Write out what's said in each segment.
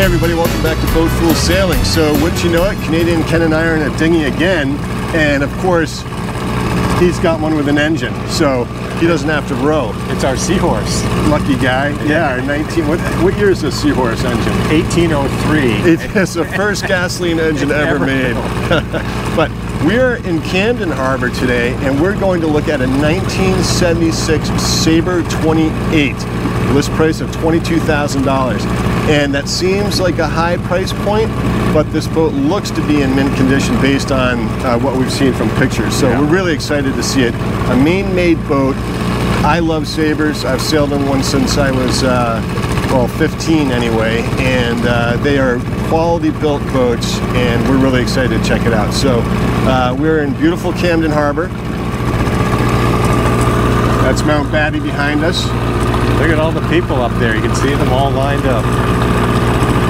Hey everybody, welcome back to Boat Fool Sailing. So wouldn't you know it, Canadian Ken and I are in a dinghy again, and of course he's got one with an engine, so he doesn't have to row. It's our Seahorse. Lucky guy. Yeah, our 19, what year is this Seahorse engine? 1803. It is the first gasoline engine ever made. But we're in Camden Harbor today, and we're going to look at a 1976 Sabre 28. List price of $22,000. And that seems like a high price point, but this boat looks to be in mint condition based on what we've seen from pictures. So we're really excited to see it. A Maine-made boat. I love Sabres. I've sailed on one since I was, well, 15 anyway, and they are quality built boats, and we're really excited to check it out. So we're in beautiful Camden Harbor. That's Mount Batty behind us. Look at all the people up there. You can see them all lined up.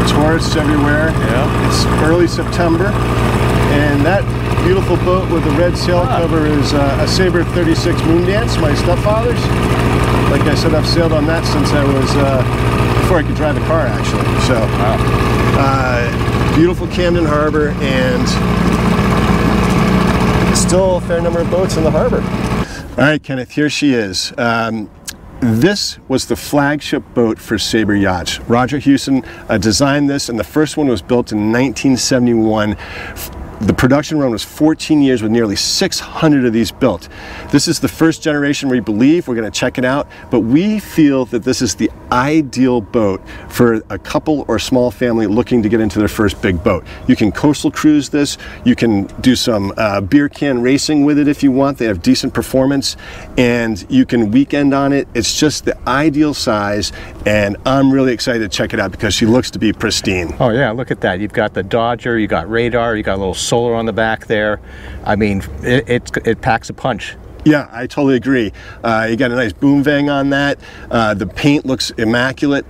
Tourists everywhere. Yeah. It's early September, and that beautiful boat with the red sail cover is a Sabre 36 Moondance, my stepfather's. Like I said, I've sailed on that since I was, before I could drive a car actually. So, beautiful Camden Harbor, and still a fair number of boats in the harbor. All right, Kenneth, here she is. This was the flagship boat for Sabre Yachts. Roger Hewson designed this, and the first one was built in 1971. The production run was 14 years with nearly 600 of these built. This is the first generation, we believe. We're going to check it out, but we feel that this is the ideal boat for a couple or small family looking to get into their first big boat. You can coastal cruise this. You can do some beer can racing with it if you want. They have decent performance, and you can weekend on it. It's just the ideal size, and I'm really excited to check it out because she looks to be pristine. Oh yeah, look at that. You've got the Dodger, you got radar, you got a little solar on the back there. I mean, it packs a punch. Yeah, I totally agree. You got a nice boom vang on that. The paint looks immaculate.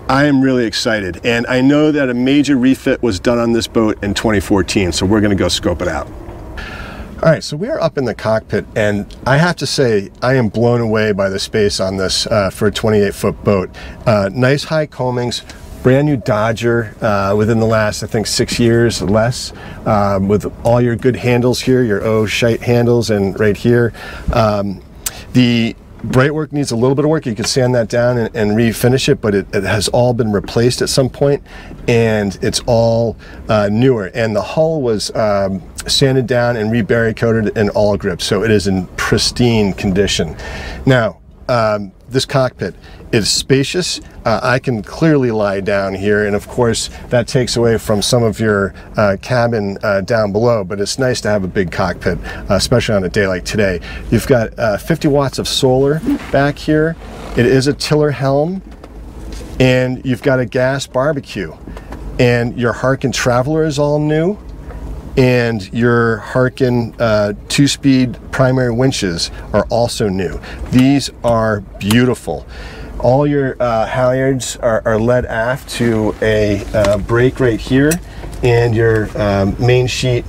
I am really excited, and I know that a major refit was done on this boat in 2014, so we're going to go scope it out. All right, so we are up in the cockpit, and I have to say I am blown away by the space on this for a 28-foot boat. Nice high coamings. Brand new Dodger within the last, I think, 6 years or less, with all your good handles here, your shite handles, and right here. The bright work needs a little bit of work. You can sand that down and refinish it, but it has all been replaced at some point, and it's all newer. And the hull was sanded down and rebarrier coated and all grip, so it is in pristine condition. Now, this cockpit is spacious. I can clearly lie down here, and of course that takes away from some of your cabin down below, but it's nice to have a big cockpit, especially on a day like today. You've got 50 watts of solar back here. It is a tiller helm, and you've got a gas barbecue, and your Harkin Traveler is all new, and your Harkin 2-speed primary winches are also new. These are beautiful. All your halyards are led aft to a brake right here, and your main sheet,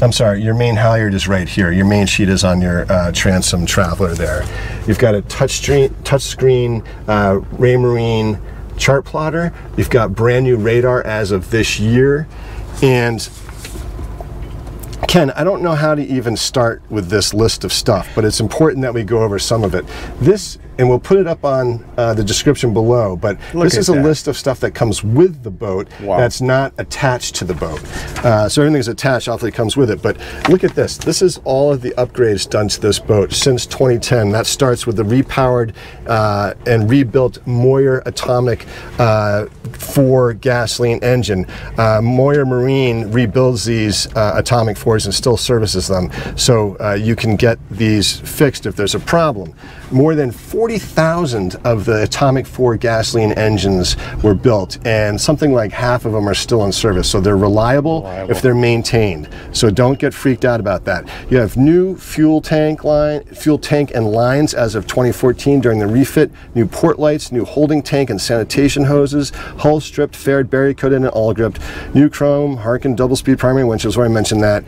I'm sorry, your main halyard is right here. Your main sheet is on your transom Traveler there. You've got a touchscreen Raymarine chart plotter. You've got brand new radar as of this year, and Ken, I don't know how to even start with this list of stuff, but it's important that we go over some of it. This, and we'll put it up on the description below, but this is a list of stuff that comes with the boat that's not attached to the boat. So everything's attached, obviously comes with it, but look at this. This is all of the upgrades done to this boat since 2010. That starts with the repowered and rebuilt Moyer Atomic 4 gasoline engine. Moyer Marine rebuilds these Atomic 4s and still services them, so you can get these fixed if there's a problem. More than 40,000 of the Atomic 4 gasoline engines were built, and something like half of them are still in service, so they're reliable if they're maintained. So don't get freaked out about that. You have new fuel tank and lines as of 2014 during the refit, new port lights, new holding tank and sanitation hoses, hull stripped, faired, barrier coated, and all gripped, new chrome, Harkin double-speed primary winches, where I mentioned that,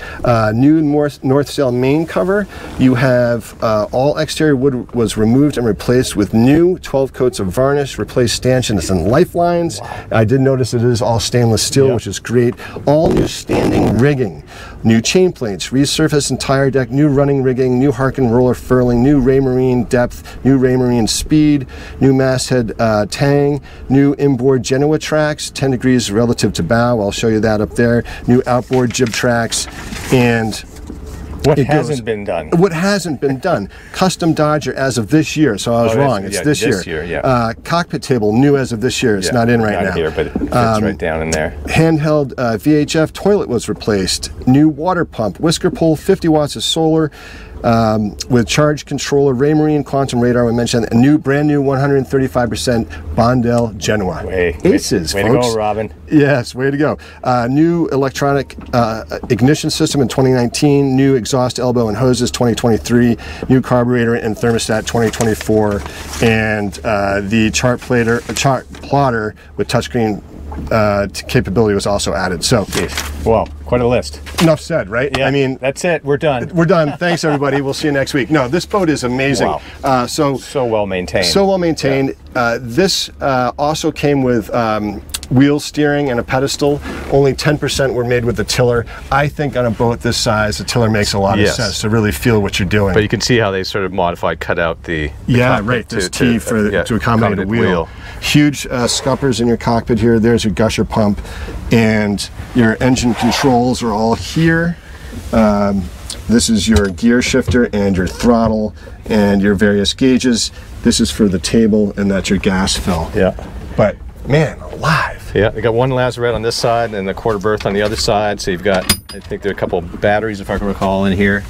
new North Sail main cover. You have all exterior wood was removed and replaced replaced with new 12 coats of varnish, replaced stanchions and lifelines. I did notice it is all stainless steel, which is great. All new standing rigging, new chain plates, resurfaced entire deck, new running rigging, new Harken roller furling, new Raymarine depth, new Raymarine speed, new masthead tang, new inboard Genoa tracks, 10 degrees relative to bow. I'll show you that up there. New outboard jib tracks, and what hasn't been done? What hasn't been done? Custom Dodger as of this year, so I was wrong. It's this year. Cockpit table new as of this year. It's not in right now. Here, but it fits right down in there. Handheld VHF toilet was replaced. New water pump, whisker pole, 50 watts of solar. With charge controller, Raymarine quantum radar. We mentioned a new, brand new 135% Bondel Genoa. Aces, way folks. to go, Robin. Yes, way to go. New electronic ignition system in 2019. New exhaust elbow and hoses 2023. New carburetor and thermostat 2024. And the chart plotter with touchscreen capability was also added. So, well, quite a list. Enough said, right? Yeah, I mean, that's it. We're done. We're done. Thanks, everybody. We'll see you next week. No, this boat is amazing. Wow. So well maintained. So well maintained. Yeah. This also came with wheel steering and a pedestal. Only 10% were made with the tiller. I think on a boat this size, the tiller makes a lot of sense to really feel what you're doing. But you can see how they sort of modified, cut out the this T to accommodate a wheel. Huge scuppers in your cockpit here. There's your gusher pump, and your engine controls are all here. This is your gear shifter and your throttle and your various gauges. This is for the table, and that's your gas fill. Yeah. But man, alive. Yeah, they got one lazarette on this side and a quarter berth on the other side. So you've got, I think there are a couple of batteries, if I can recall, in here.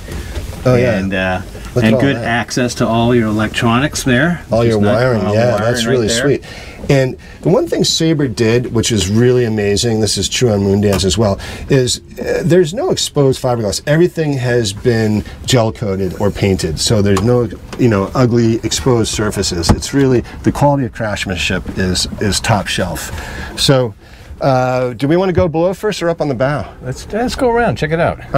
Oh yeah. And good access to all your electronics there. All your wiring, that's really sweet. And the one thing Sabre did, which is really amazing, this is true on Moondance as well, is there's no exposed fiberglass. Everything has been gel coated or painted, so there's no ugly exposed surfaces. It's really, the quality of craftsmanship is top shelf. So do we want to go below first or up on the bow? Let's go around, check it out.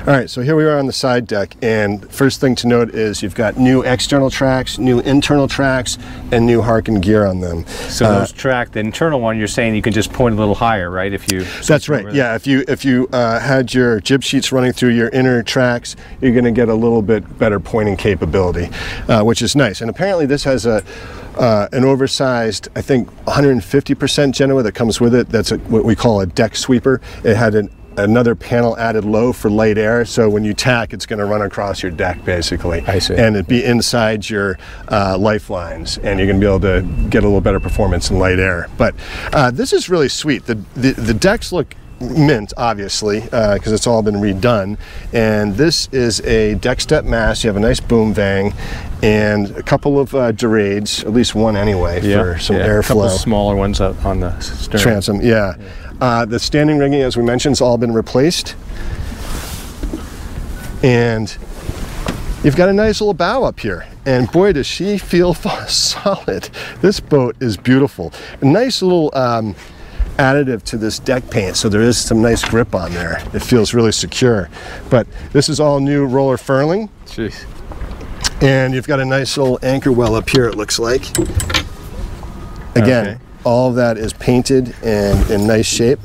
All right, so here we are on the side deck, and first thing to note is you've got new external tracks, new internal tracks, and new Harken gear on them. So those the internal one, you're saying you can just point a little higher, right? If you that's right. Yeah, if you had your jib sheets running through your inner tracks, you're going to get a little bit better pointing capability, which is nice. And apparently this has an oversized, I think 150% Genoa that comes with it. That's what we call a deck sweeper. It had another panel added low for light air, so when you tack, it's going to run across your deck basically. I see. And it'd be inside your lifelines, and you're going to be able to get a little better performance in light air. But this is really sweet. The decks look mint, obviously, because it's all been redone. And this is a deck step mast. You have a nice boom vang and a couple of dorades, at least one anyway, for some airflow. A couple of smaller ones up on the stern. Transom, the standing rigging, as we mentioned, has all been replaced. And you've got a nice little bow up here. And boy, does she feel solid. This boat is beautiful. A nice little additive to this deck paint, so there is some nice grip on there. It feels really secure. But this is all new roller furling. Jeez. And you've got a nice little anchor well up here, it looks like. Again, all of that is painted and in nice shape.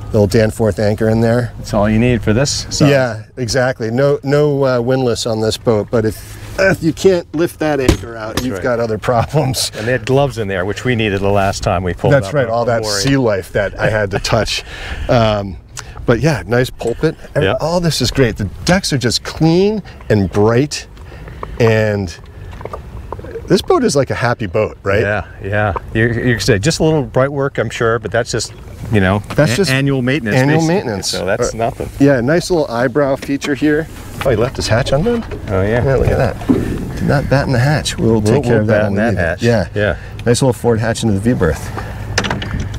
Little Danforth anchor in there. That's all you need for this. So. Yeah, exactly. No windlass on this boat, but if you can't lift that anchor out, you've got other problems. And they had gloves in there, which we needed the last time we pulled That's right, all that sea life that I had to touch. But yeah, nice pulpit. All this is great. The decks are just clean and bright, and this boat is like a happy boat, right? Yeah. You said just a little bright work, I'm sure, but that's just, that's just annual maintenance. Annual maintenance. So that's nothing. Yeah, nice little eyebrow feature here. Oh, he left his hatch undone? Oh yeah. Look at that. Did not batten the hatch. We'll take care of that on that hatch. Yeah. Nice little forward hatch into the V berth.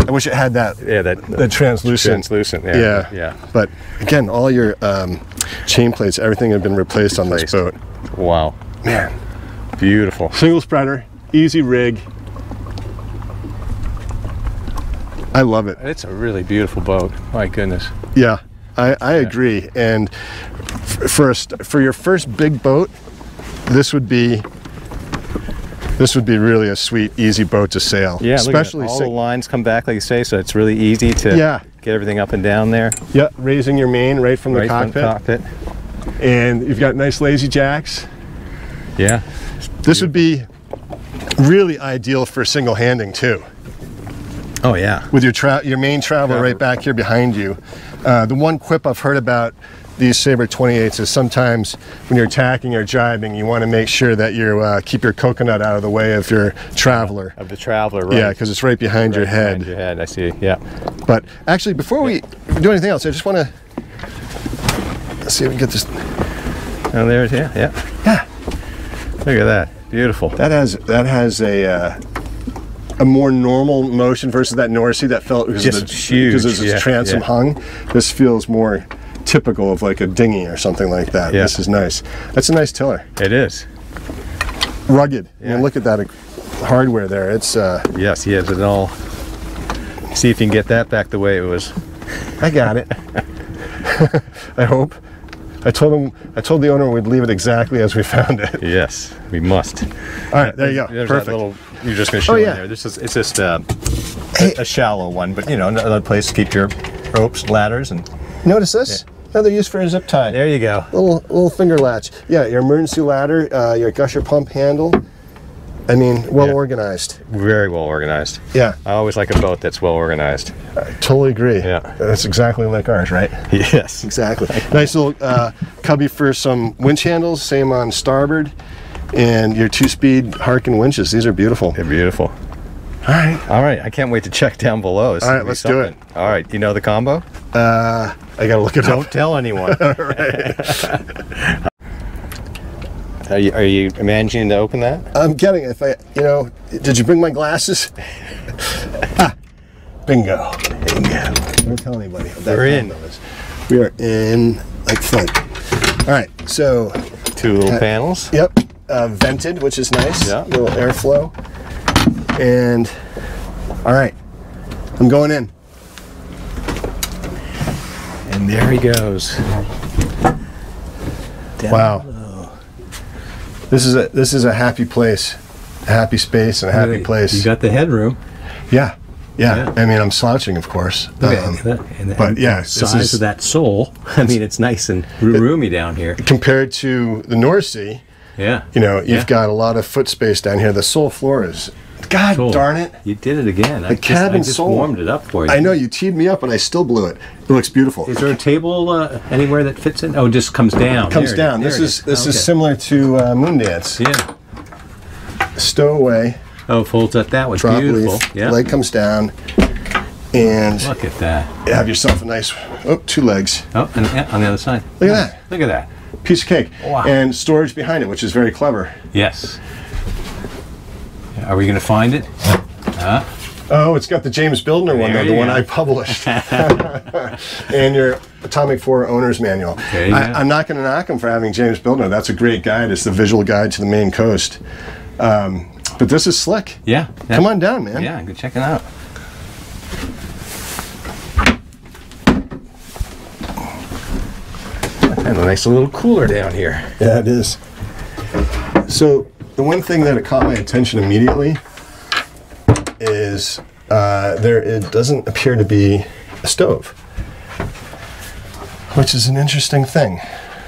I wish it had that. Yeah, the translucent. Yeah. But again, all your chain plates, everything had been replaced on this boat. Wow. Man. Beautiful. Single spreader, easy rig. I love it. It's a really beautiful boat. My goodness. Yeah, I agree. And for your first big boat, this would be This would be really a sweet, easy boat to sail. Yeah, especially look at it. All the lines come back, like you say, so it's really easy to get everything up and down there. Yeah, raising your main right from the cockpit. From the cockpit. And you've got nice lazy jacks. Yeah. This would be really ideal for single handing too. Oh yeah. With your main traveler right back here behind you. The one quip I've heard about these Sabre 28s is sometimes when you're tacking or jibing, you want to make sure that you keep your coconut out of the way of your traveler. Of the traveler, right. Yeah, because it's right behind your head. Behind your head, I see, yeah. But actually, before we do anything else, I just want to see if we can get this. Oh, there it is, yeah. Look at that, beautiful. That has a more normal motion versus that North Sea that felt because it's transom hung. This feels more typical of like a dinghy or something like that. Yeah. This is nice. That's a nice tiller. It is. Rugged. Yeah. I mean, look at that hardware there. It's yes, he has it all. See if you can get that back the way it was. I got it. I hope. I told the owner we'd leave it exactly as we found it. Yes, we must. All right, there you go. There's Perfect. That little, you're just going to show in there. It's just a shallow one, but you know, another place to keep your ropes, ladders, and. Notice this? Yeah. Another use for a zip tie. There you go. Little finger latch. Yeah, your emergency ladder, your gusher pump handle. I mean, well organized. Very well organized. Yeah. I always like a boat that's well organized. I totally agree. Yeah. That's exactly like ours, right? Yes. Exactly. Nice little cubby for some winch handles, same on starboard. And your 2-speed Harken winches. These are beautiful. They're beautiful. All right. All right. I can't wait to check down below. All right, let's do it. All right. You know the combo? I got to look it up. Don't tell anyone. All right. Are you managing to open that? I'm getting it. Did you bring my glasses? Bingo. Bingo. Don't tell anybody. We're in. We are in like fun. All right, so. 2 little panels. Yep. Vented, which is nice. Yeah. Little airflow. And, all right, I'm going in. And there he goes. Down wow. below. This is a happy place, a happy space, and a happy place. You got the headroom. Yeah. I mean, I'm slouching, of course. But yeah, the size of that sole. I mean, it's nice and roomy down here compared to the North Sea. Yeah. You've got a lot of foot space down here. The sole floor is. God darn it! You did it again. The cabin sole. Warmed it up for you. I know you teed me up, and I still blew it. It looks beautiful. Is there a table anywhere that fits in? Oh, it just comes down. It comes down. This is similar to Moondance. Yeah. Stowaway. Oh, folds up that way. Drop Beautiful. leaf. Yeah. Leg comes down, and look at that. You have yourself a nice 2 legs. Oh, and on the other side. Look at that. Look at that. Piece of cake. Wow. And storage behind it, which is very clever. Yes. Are we going to find it? Oh, it's got the James Bildner one, though, the one I published. And your Atomic 4 owner's manual. Okay, I'm not going to knock him for having James Bildner. That's a great guide. It's the visual guide to the Maine coast. But this is slick. Yeah. Come on down, man. Yeah, go check it out. And a nice little cooler down here. Yeah, it is. So the one thing that caught my attention immediately is it doesn't appear to be a stove, which is an interesting thing.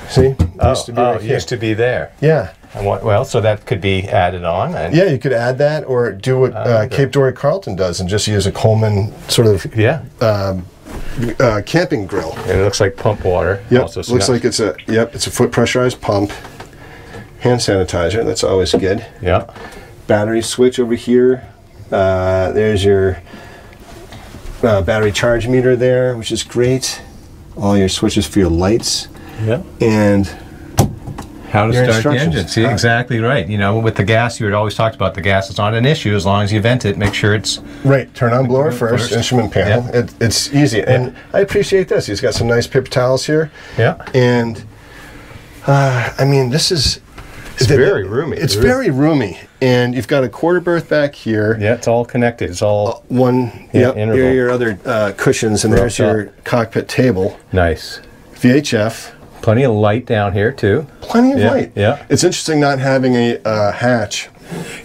See? It used to be there. Yeah. And well, so that could be added on. And yeah, you could add that, or do what Cape Dory Carlton does and just use a Coleman sort of camping grill. And it looks like pump water. Yep. Also, looks like it's a foot pressurized pump. Hand sanitizer. That's always good. Yeah. Battery switch over here. There's your battery charge meter there, which is great. All your switches for your lights. Yeah. And how to start the engine. See, exactly right. With the gas, you had always talked about the gas is not an issue as long as you vent it. Make sure it's right. Turn on blower first. Instrument panel. Yeah. It's easy, and I appreciate this. He's got some nice paper towels here. Yeah. And I mean, this is. It's very roomy. It's very roomy, and you've got a quarter berth back here. Yeah, it's all connected. It's all one. Yep. Here are your other cushions, and there's your cockpit table. Nice. VHF. Plenty of light down here too. Plenty of light. Yeah. It's interesting not having a hatch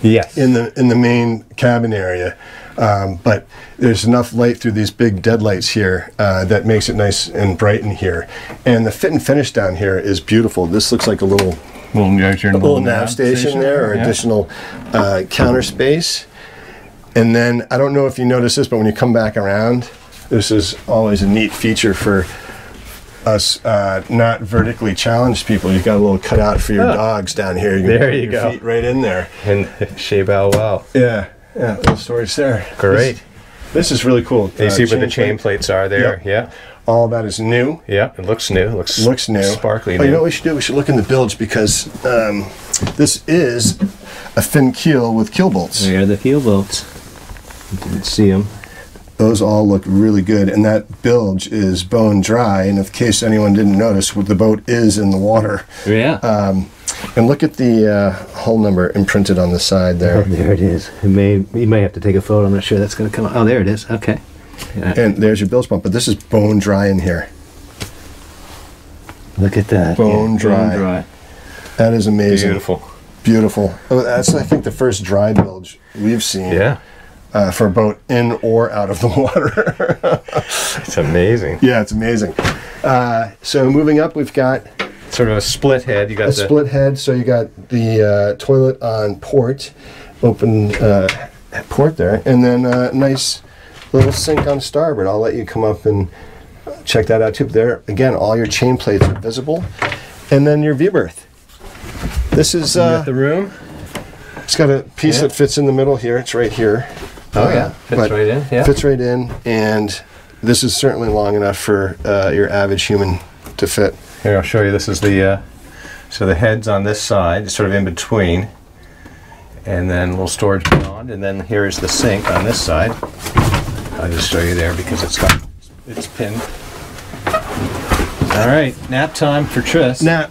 Yes. in the main cabin area. But there's enough light through these big deadlights here that makes it nice and bright in here. And the fit and finish down here is beautiful. This looks like a little nav station there, or additional counter space. And then, I don't know if you notice this, but when you come back around, this is always a neat feature for us not vertically challenged people. You've got a little cutout for your dogs down here. You there can you put your go. feet right in there. And shea bow wow. Yeah, little storage there. Great. This is really cool. You see where the chain plates are there? Yep. Yeah. All that is new. Yeah, it looks new. Looks new. Sparkly new. You know what we should do? We should look in the bilge, because this is a fin keel with keel bolts. There are the keel bolts. You can see them. Those all look really good, and that bilge is bone dry. And in case anyone didn't notice, the boat is in the water. Yeah. And look at the hull number imprinted on the side there. Oh, there it is. You may have to take a photo. I'm not sure that's going to come out. Oh, there it is. Okay. Yeah. And there's your bilge pump, but this is bone dry in here. Look at that. Bone dry. Bone dry. That is amazing. Beautiful. Beautiful. Oh, that's, I think, the first dry bilge we've seen. Yeah. For a boat in or out of the water. It's amazing. Yeah, it's amazing. So moving up, we've got Sort of a split head. You got a split head. So you got the toilet on port, open port there, and then a nice little sink on starboard. I'll let you come up and check that out too. There, again, all your chain plates are visible, and then your view berth. This is you got the room. It's got a piece that fits in the middle here. It's right here. Oh yeah, fits right in. Yeah, fits right in, and this is certainly long enough for your average human to fit. Here, I'll show you. This is the so the head's on this side, sort of in between, and then a little storage beyond, and then here is the sink on this side. I'll just show you there because it's pinned. All right, nap time for Tris. Now,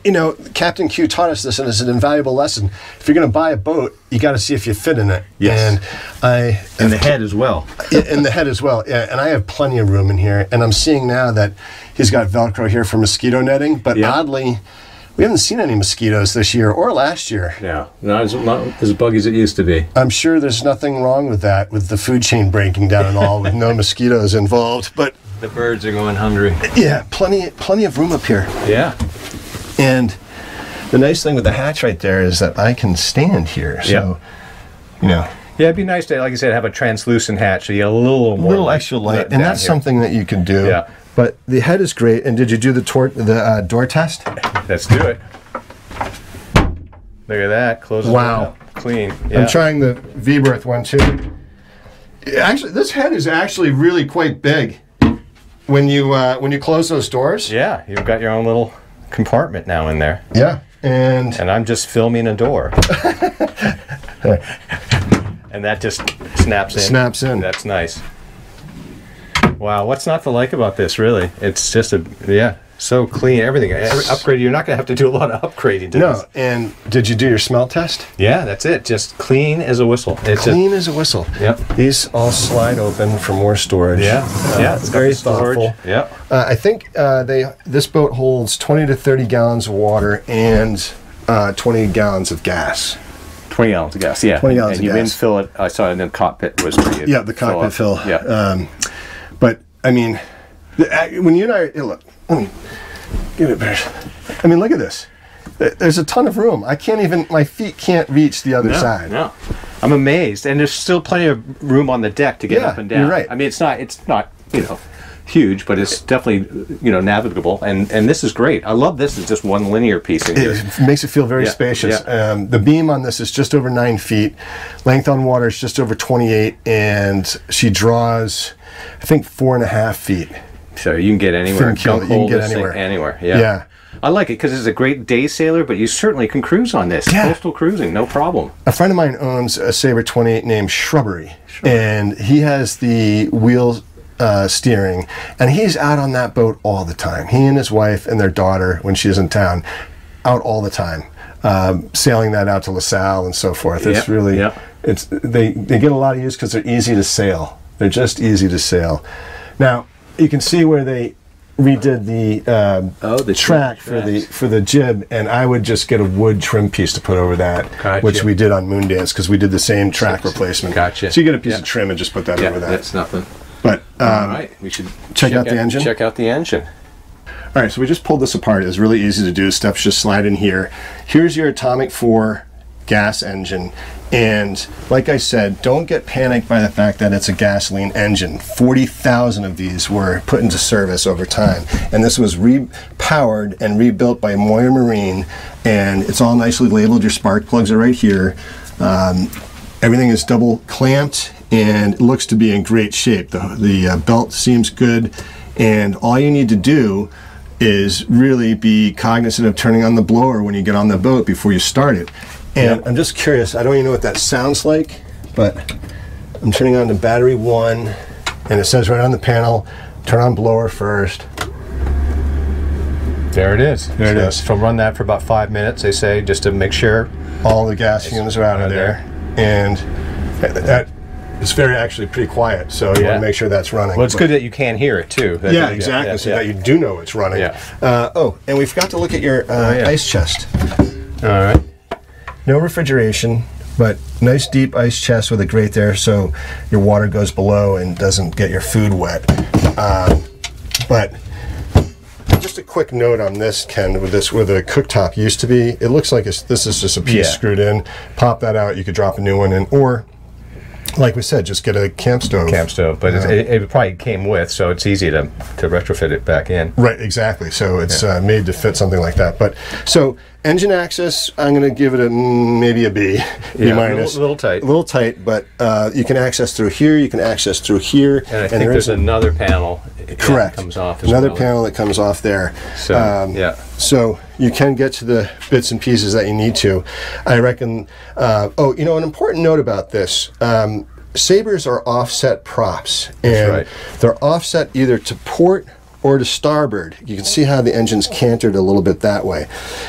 you know, Captain Q taught us this, and it's an invaluable lesson. If you're going to buy a boat, you got to see if you fit in it. Yes. And the head as well. In the head as well. Yeah, and I have plenty of room in here, and I'm seeing now that he's got Velcro here for mosquito netting, but oddly, we haven't seen any mosquitoes this year or last year. Yeah, not as buggy as it used to be. I'm sure there's nothing wrong with that, with the food chain breaking down and all, with no mosquitoes involved. But the birds are going hungry. Yeah, plenty of room up here. Yeah. And the nice thing with the hatch right there is that I can stand here. So, you know. Yeah, it'd be nice to, like you said, have a translucent hatch so you get a little more little extra light, and that's something that you can do. Yeah. But the head is great. And did you do the door test? Let's do it. Look at that. Close it up. Clean. Yeah. I'm trying the V-berth one too. Actually, this head is actually really quite big. When you close those doors. Yeah, you've got your own little compartment now in there. Yeah, and I'm just filming a door. And that just snaps in. Snaps in. That's nice. Wow, what's not to like about this, really? It's just so clean, everything. Upgrade, you're not going to have to do a lot of upgrading to this. No, and did you do your smell test? Yeah, that's it. Just clean as a whistle. It's clean as a whistle. Yep. These all slide open for more storage. Yeah, it's very thoughtful. Yeah. I think this boat holds 20 to 30 gallons of water and 20 gallons of gas. 20 gallons of gas, yeah. 20 gallons of gas. And you infill it. I saw it in the cockpit was where you the cockpit fill. Yeah. But, I mean, when you and I, look, let me give it better. I mean, look at this. There's a ton of room. I can't even, my feet can't reach the other side. No, I'm amazed. And there's still plenty of room on the deck to get up and down. You're right. I mean, it's not, huge, but it's definitely, navigable. And this is great. I love this as just one linear piece in here. It makes it feel very spacious. Yeah. The beam on this is just over 9 feet. Length on water is just over 28, and she draws, I think, 4.5 feet. So you can get anywhere. You can get anywhere. Yeah. I like it because it's a great day sailor, but you certainly can cruise on this. Yeah. Coastal cruising, no problem. A friend of mine owns a Sabre 28 named Shrubbery, and he has the wheel steering, and he's out on that boat all the time. He and his wife and their daughter, when she's in town, out all the time, sailing that out to LaSalle and so forth. It's really, they get a lot of use because they're easy to sail. They're just easy to sail. Now, you can see where they redid the track for the jib, and I would just get a wood trim piece to put over that, Gotcha. which we did on Moondance because we did the same track replacement. Gotcha. So you get a piece of trim and just put that over that. That's nothing. But all right, we should check out the engine. Check out the engine. All right, so we just pulled this apart. It's really easy to do. Steps just slide in here. Here's your Atomic 4 gas engine. And like I said, don't get panicked by the fact that it's a gasoline engine. 40,000 of these were put into service over time. And this was repowered and rebuilt by Moyer Marine. And it's all nicely labeled. Your spark plugs are right here. Everything is double clamped and it looks to be in great shape. The belt seems good. And all you need to do is really be cognizant of turning on the blower when you get on the boat before you start it. And I'm just curious, I don't even know what that sounds like, but I'm turning on to battery 1, and it says right on the panel, turn on blower first. There it is. There it is. So run that for about 5 minutes, they say, just to make sure all the gas fumes are out of there. And that it's actually pretty quiet, so you want to make sure that's running. Well, it's good that you can hear it too. Yeah, exactly, so that you do know it's running. Oh, and we forgot to look at your ice chest. All right. No refrigeration, but nice deep ice chest with a grate there so your water goes below and doesn't get your food wet. But just a quick note on this, Ken, with this where the cooktop used to be, it looks like this is just a piece screwed in. Pop that out, you could drop a new one in, or like we said, just get a camp stove. Camp stove, but it probably came with, so it's easy to retrofit it back in. Right, exactly. So it's made to fit something like that. But so engine access, I'm going to give it maybe a B. B minus. A little tight. A little tight, but you can access through here. You can access through here. And I think there's another panel. Correct. That comes off another panel that comes off there. So so you can get to the bits and pieces that you need to. I reckon. Oh, you know, an important note about this. Sabres are offset props, and they're offset either to port or to starboard. You can see how the engine's cantered a little bit that way.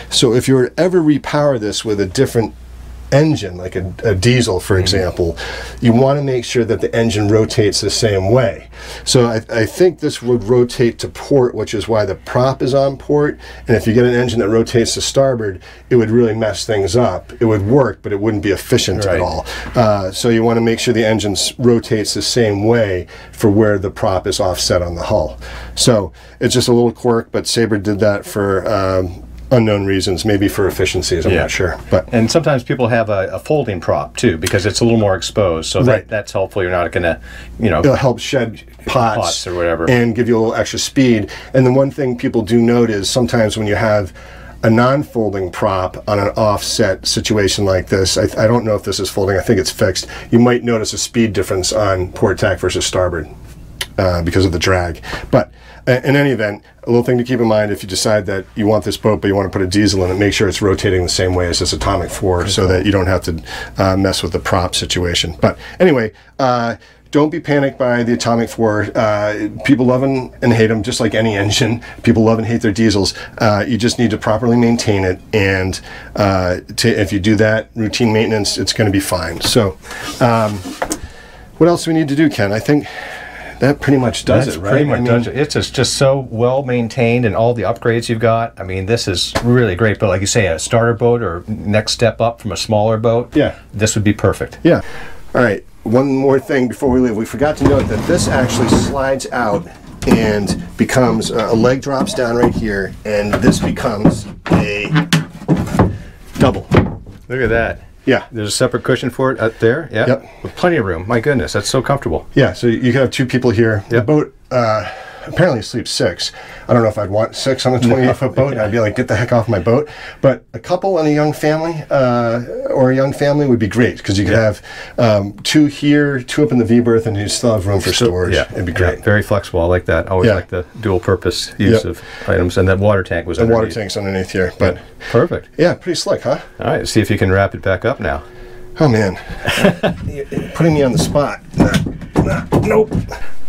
So if you were to ever repower this with a different engine, like a diesel, for example, you want to make sure that the engine rotates the same way. So I think this would rotate to port, which is why the prop is on port. And if you get an engine that rotates to starboard, it would really mess things up. It would work, but it wouldn't be efficient at all. So you want to make sure the engine rotates the same way for where the prop is offset on the hull. So it's just a little quirk, but Sabre did that for unknown reasons, maybe for efficiencies, I'm not sure. And sometimes people have a folding prop too, because it's a little more exposed, so that's helpful. You're not going to, it'll help shed pots or whatever and give you a little extra speed. And then one thing people do note is sometimes when you have a non-folding prop on an offset situation like this, I don't know if this is folding, I think it's fixed, you might notice a speed difference on port tack versus starboard because of the drag. But in any event, a little thing to keep in mind if you decide that you want this boat but you want to put a diesel in it, make sure it's rotating the same way as this Atomic 4 so that you don't have to mess with the prop situation. But anyway, don't be panicked by the Atomic 4. People love and hate them, just like any engine. People love and hate their diesels. You just need to properly maintain it, and if you do that, routine maintenance, it's going to be fine. So what else do we need to do, Ken? I think that pretty much does it, right? Pretty much does it. It's just so well maintained, and all the upgrades you've got. I mean, this is really great. But like you say, a starter boat or next step up from a smaller boat, this would be perfect. Yeah. All right. One more thing before we leave. We forgot to note that this actually slides out and becomes a leg drops down right here, and this becomes a double. Look at that. Yeah. There's a separate cushion for it up there. Yeah. Yep. With plenty of room. My goodness, that's so comfortable. Yeah, so you can have two people here. The boat apparently sleeps 6. I don't know if I'd want 6 on a 28-foot boat. I'd be like, get the heck off my boat. But a couple and a young family, or a young family would be great, because you could have 2 here, 2 up in the V-berth, and you still have room for storage. Yeah. It'd be great. Yeah, very flexible. I like that. I always like the dual-purpose use of items. And that water tank was underneath. The water tank's underneath here. But perfect. Yeah, pretty slick, huh? All right, let's see if you can wrap it back up now. Oh, man. You're putting me on the spot. Nope.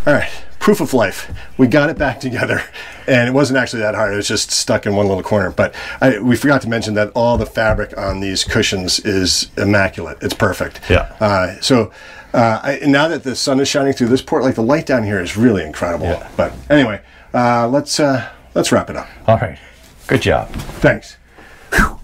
All right. Proof of life. We got it back together, and it wasn't actually that hard. It was just stuck in one little corner. But we forgot to mention that all the fabric on these cushions is immaculate. It's perfect. Yeah. So Now that the sun is shining through this port, like the light down here is really incredible. Yeah. But anyway, let's wrap it up. All right. Good job. Thanks. Whew.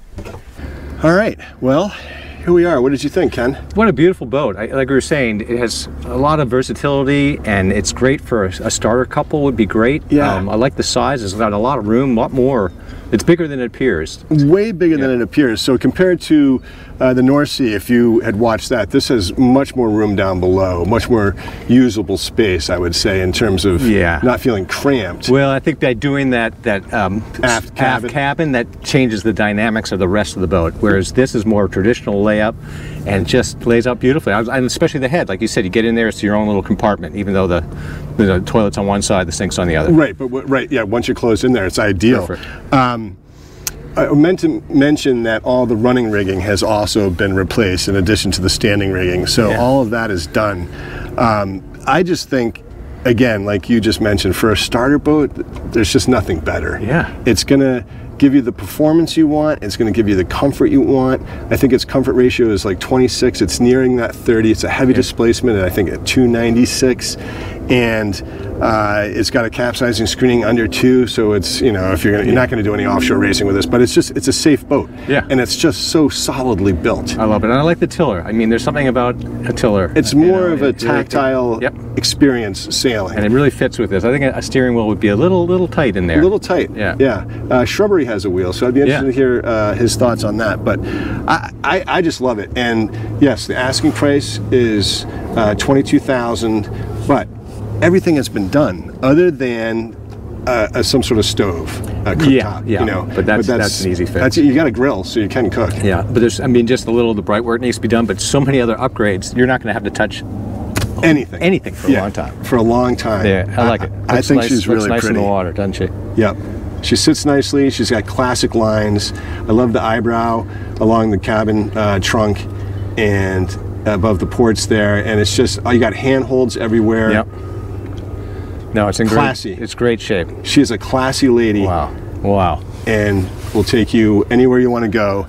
All right. Well, here we are. What did you think, Ken? What a beautiful boat. Like we were saying, it has a lot of versatility, and it's great for a starter couple. Would be great. Yeah. I like the size. It's got a lot of room, a lot more. It's bigger than it appears. Way bigger than it appears. So compared to the North Sea, if you had watched that, this has much more room down below, much more usable space, I would say, in terms of not feeling cramped. Well, I think by doing that aft cabin, that changes the dynamics of the rest of the boat, whereas this is more traditional layup and just lays out beautifully. And especially the head, like you said, you get in there, it's your own little compartment, even though the toilet's on one side, the sink's on the other. Right, but once you're closed in there, it's ideal. I meant to mention that all the running rigging has also been replaced in addition to the standing rigging, so all of that is done. I just think, again, like you just mentioned, for a starter boat, there's just nothing better. Yeah. It's gonna give you the performance you want, it's gonna give you the comfort you want. I think its comfort ratio is like 26, it's nearing that 30, it's a heavy displacement, and I think at 296, and it's got a capsizing screening under 2, so it's, you know, if you're not gonna do any offshore racing with this, but it's a safe boat. Yeah. And it's just so solidly built. I love it, and I like the tiller. I mean, there's something about a tiller. It's more of a tactile experience sailing. And it really fits with this. I think a steering wheel would be a little tight in there. A little tight. Yeah. Shrubbery has a wheel, so I'd be interested to hear his thoughts on that. But I just love it. And yes, the asking price is $22,000, but everything has been done other than some sort of stove, cooktop. You know, but that's an easy fix. You got a grill, so you can cook. Yeah, but there's, I mean, just a little, the bright work needs to be done, but so many other upgrades, you're not going to have to touch anything for a long time. For a long time. Yeah, I like it. I think she's really nice pretty. in the water, doesn't she? Yep. She sits nicely. She's got classic lines. I love the eyebrow along the cabin trunk and above the ports there, and it's just, you got handholds everywhere. Yep. No, it's in classy. It's great shape. She is a classy lady. Wow. Wow. And will take you anywhere you want to go,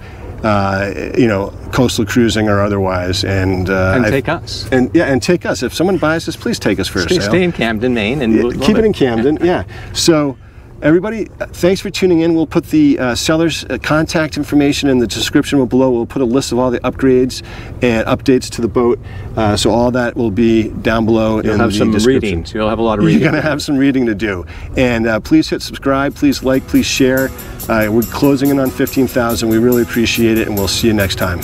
you know, coastal cruising or otherwise. And take us. And take us. If someone buys this, please take us for a sail. Stay in Camden, Maine, and keep it in Camden. Yeah. So, everybody, thanks for tuning in. We'll put the seller's contact information in the description below. We'll put a list of all the upgrades and updates to the boat. So all that will be down below in the description. You'll have some reading. You'll have a lot of reading. You're going to have some reading to do. And please hit subscribe. Please like. Please share. We're closing in on 15,000. We really appreciate it, and we'll see you next time.